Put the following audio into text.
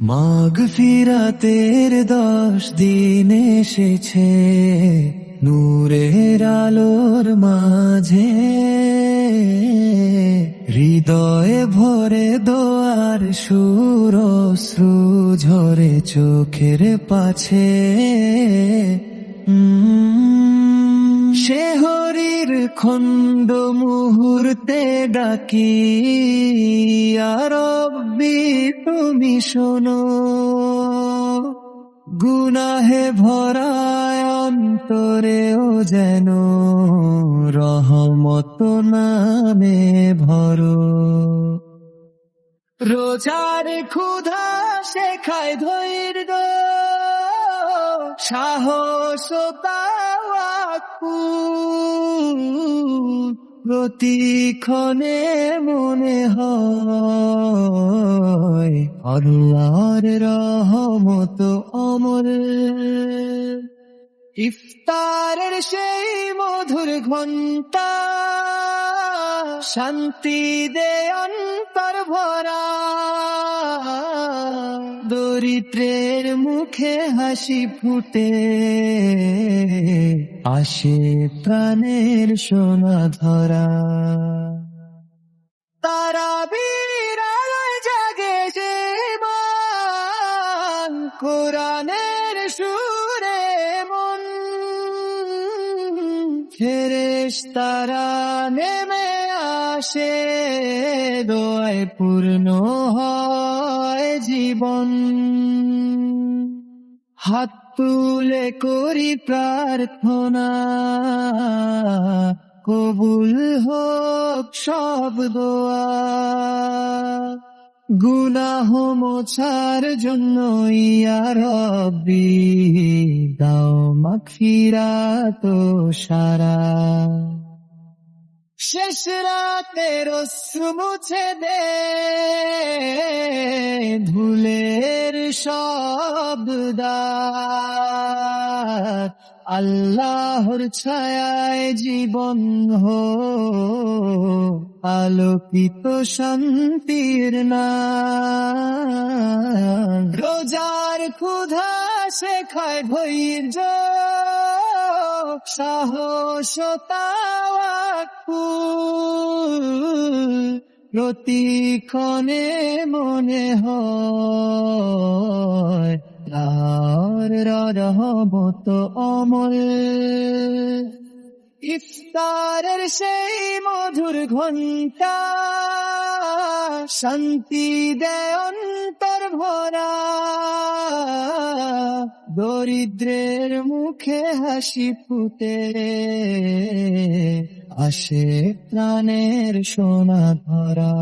মাগফিরাতের 10 দিন এসেছে নূরের আলোর মাঝে, হৃদয়ে ভরে দোয়ার সুর অশ্রু ঝরে চোখের পাছে। সে হরির খন্ড মুহূর্তে ডাকি, ইয়া রব্বি তুমি শোনো। গুনাহে ভরায় অন্তরেও যেন রহমত নামে ভরো। রোজার ক্ষুধা শেখায় ধৈর্য, সাহস ও তাওয়াক্কুল, প্রতিক্ষণে মনে হয় আল্লাহর রহমত অমর। ইফতারের সেই মধুর ঘন্টা শান্তি দে অন্তর ভরা, দরিদ্রের মুখে হাসি ফুটে আসে প্রাণের সোনা ধরা। তারাবীর আলোয় জাগে যে মান, কোরআনের সুরে মন, ফেরেশতারা নেমে আসে, দোয়ায় পূর্ণ হয় জীবন। হাত তুলে করি প্রার্থনা, কবুল হোক সব দোয়া। গুনাহ মোছার জন্য ইয়া রব্বি দাও মাগফিরাত ও সারা। শেষ রাতের অশ্রু মুছে দে ধুলের সব দাগ, আল্লাহর ছায়ায় জীবন হোক আলোকিত শান্তির নাম। রোজার ক্ষুধা শেখায় ধৈর্য, সাহস ও তাওয়াক্কুল, প্রতিক্ষণে মনে হয় আল্লাহর রহমত অমর। ইফতারের সেই মধুর ঘন্টা শান্তি দেয় অন্তর ভরা, দরিদ্রের মুখে হাসি ফুটে আসে প্রাণের সোনা ধরা।